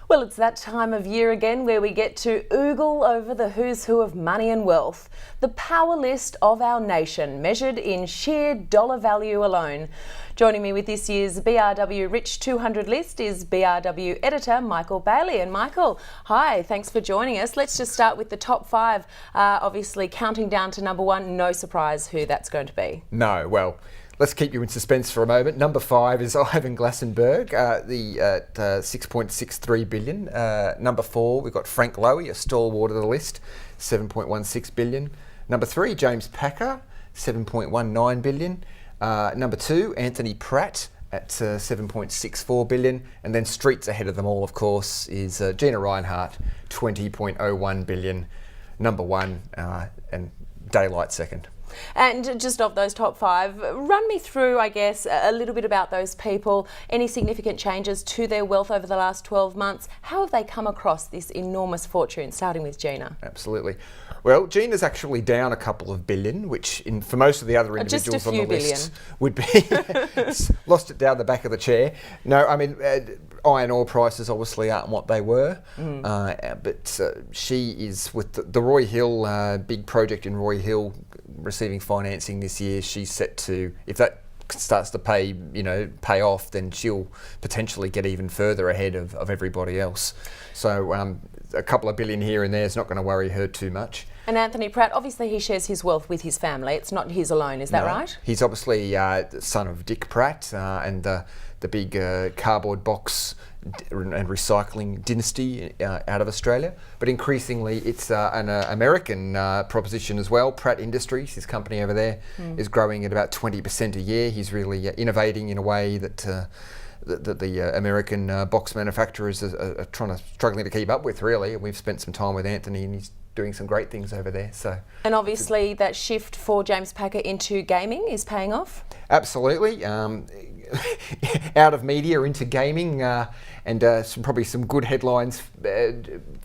Well, it's that time of year again where we get to oogle over the who's who of money and wealth. The power list of our nation, measured in sheer dollar value alone. Joining me with this year's BRW Rich 200 list is BRW editor Michael Bailey. And Michael, hi, thanks for joining us. Let's just start with the top five, obviously counting down to number one. No surprise who that's going to be. No, well, let's keep you in suspense for a moment. Number five is Ivan Glassenberg, the 6.63 billion. Number four, we've got Frank Lowy, a stalwart of the list, 7.16 billion. Number three, James Packer, 7.19 billion. Number two, Anthony Pratt at 7.64 billion. And then streets ahead of them all, of course, is Gina Reinhardt, 20.01 billion. Number one, and Daylight second. And just of those top five, run me through, I guess, a little bit about those people. Any significant changes to their wealth over the last 12 months? How have they come across this enormous fortune, starting with Gina? Absolutely. Well, Gina's actually down a couple of billion, which for most of the other individuals on the list would be lost it down the back of the chair. No, I mean, iron ore prices obviously aren't what they were, but she is with the Roy Hill, big project in Roy Hill, receiving financing this year. She's set to, if that starts to pay off, then she'll potentially get even further ahead of everybody else. So a couple of billion here and there is not going to worry her too much. And Anthony Pratt, obviously he shares his wealth with his family. It's not his alone, is that right? He's obviously the son of Dick Pratt and the big cardboard box and recycling dynasty out of Australia. But increasingly it's an American proposition as well. Pratt Industries, his company over there, is growing at about 20% a year. He's really innovating in a way that the American box manufacturers are struggling to keep up with, really. We've spent some time with Anthony and he's doing some great things over there. And obviously that shift for James Packer into gaming is paying off? Absolutely. Out of media into gaming, and probably some good headlines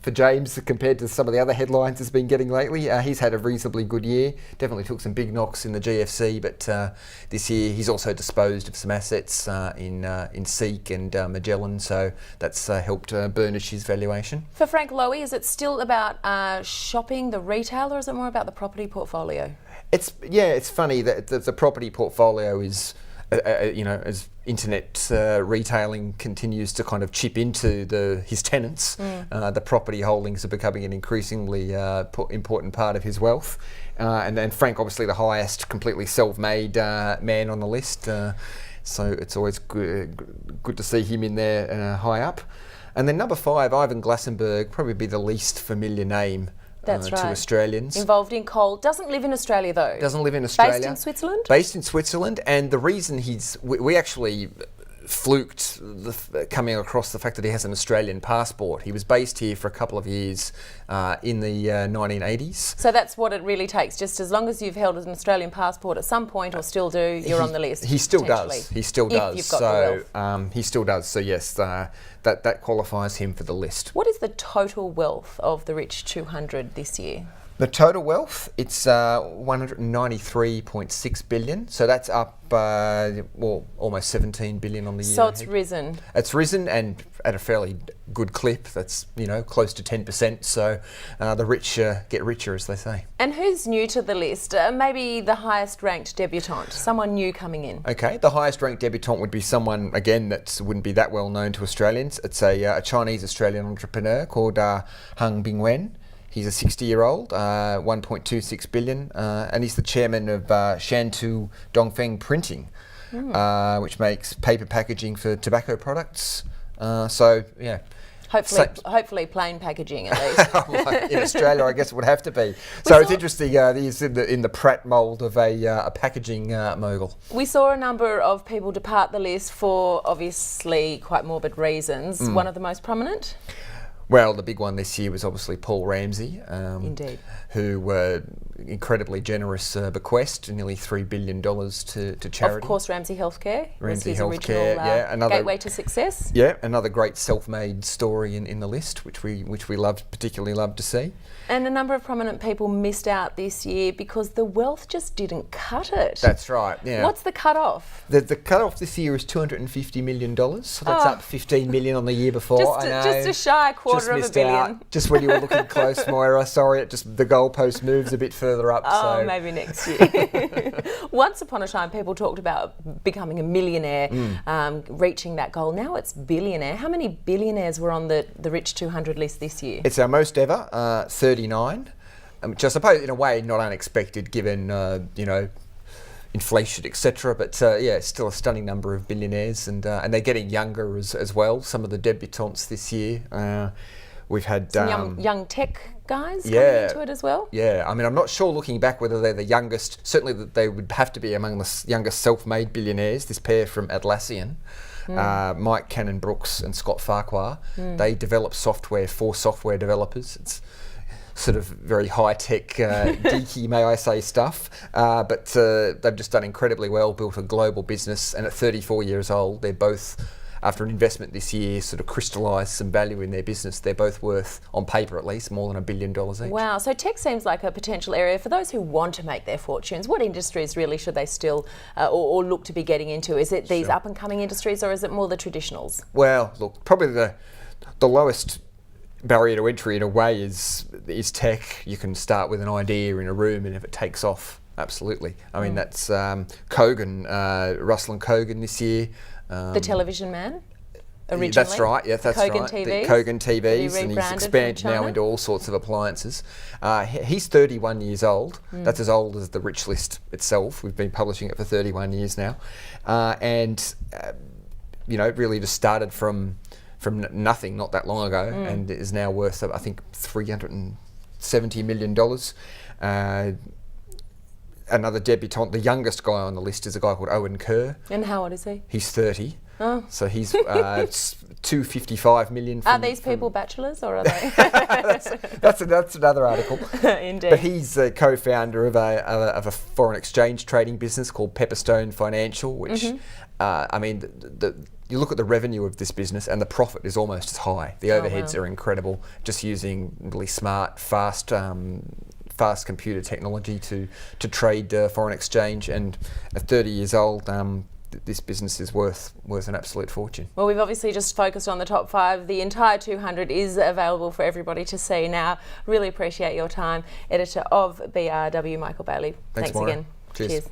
for James compared to some of the other headlines he's been getting lately. He's had a reasonably good year. Definitely took some big knocks in the GFC, but this year he's also disposed of some assets in Seek and Magellan, so that's helped burnish his valuation. For Frank Lowy, is it still about shopping, the retail, or is it more about the property portfolio? It's funny that the property portfolio is, as internet retailing continues to kind of chip into his tenants, the property holdings are becoming an increasingly important part of his wealth. And then Frank, obviously the highest completely self-made man on the list. So it's always good to see him in there high up. And then number five, Ivan Glassenberg, probably be the least familiar name. That's right. To Australians. Involved in coal. Doesn't live in Australia though. Doesn't live in Australia. Based in Switzerland? Based in Switzerland. And the reason we actually fluked coming across the fact that he has an Australian passport. He was based here for a couple of years in the 1980s. So that's what it really takes. Just as long as you've held an Australian passport at some point, or still do, you're on the list. He still does. He still does. You've got the wealth. He still does. So yes, that qualifies him for the list. What is the total wealth of the Rich 200 this year? The total wealth, it's 193.6 billion. So that's up, almost 17 billion on the year. So it's risen. It's risen, and at a fairly good clip. That's close to 10%. So the rich get richer, as they say. And who's new to the list? Maybe the highest ranked debutante, someone new coming in. Okay, the highest ranked debutante would be someone again that wouldn't be that well known to Australians. It's a Chinese Australian entrepreneur called Hung Bingwen. He's a 60-year-old, 1.26 billion, and he's the chairman of Shantou Dongfeng Printing, which makes paper packaging for tobacco products. Hopefully plain packaging at least. In Australia, I guess it would have to be. So it's interesting, he's in the Pratt mould of a packaging mogul. We saw a number of people depart the list for obviously quite morbid reasons. One of the most prominent? Well, the big one this year was obviously Paul Ramsey, Indeed, who incredibly generous bequest, nearly $3 billion to charity. Of course, Ramsey Healthcare was his Healthcare, original another gateway to success. Yeah, another great self-made story in the list, which we particularly loved to see. And a number of prominent people missed out this year because the wealth just didn't cut it. That's right, yeah. What's the cut-off? The cut-off this year is $250 million, so that's up $15 million on the year before. Just a shy quarter of a billion. Out. Just when you were looking close, Moira. Sorry, the goalpost moves a bit further up. Oh, so maybe next year. Once upon a time, people talked about becoming a millionaire, reaching that goal. Now it's billionaire. How many billionaires were on the Rich 200 list this year? It's our most ever, 39, which I suppose in a way not unexpected given, inflation, etc. But it's still a stunning number of billionaires, and they're getting younger as well. Some of the debutantes this year. We've had some young tech guys coming into it as well. Yeah, I mean, I'm not sure looking back whether they're the youngest. Certainly, that they would have to be among the youngest self-made billionaires. This pair from Atlassian, Mike Cannon-Brooks and Scott Farquhar, they develop software for software developers. It's sort of very high-tech, geeky, may I say, stuff. But they've just done incredibly well, built a global business, and at 34 years old, they're both, after an investment this year, sort of crystallised some value in their business. They're both worth, on paper at least, more than $1 billion each. Wow, so tech seems like a potential area for those who want to make their fortunes. What industries really should they still or look to be getting into? Is it these up-and-coming industries, or is it more the traditionals? Well, look, probably the lowest barrier to entry in a way is tech. You can start with an idea in a room, and if it takes off, absolutely. I mean, that's Kogan, Russell and Kogan this year. The television man, originally? That's right, yeah, that's Kogan right. TVs. The Kogan TVs, and he's expanded now into all sorts of appliances. He's 31 years old. That's as old as the Rich List itself. We've been publishing it for 31 years now. Really just started from nothing not that long ago, and is now worth, I think, $370 million. Another debutant, the youngest guy on the list, is a guy called Owen Kerr. And how old is he? He's 30. Oh. So he's $255 million. Are these people bachelors, or are they? that's another article. Indeed. But he's a co-founder of a foreign exchange trading business called Pepperstone Financial, which you look at the revenue of this business, and the profit is almost as high. The overheads are incredible, just using really smart, fast computer technology to trade foreign exchange. And at 30 years old, this business is worth an absolute fortune. Well, we've obviously just focused on the top 5. The entire 200 is available for everybody to see now. Really appreciate your time. Editor of BRW, Michael Bailey. Thanks Moira. Again. Cheers.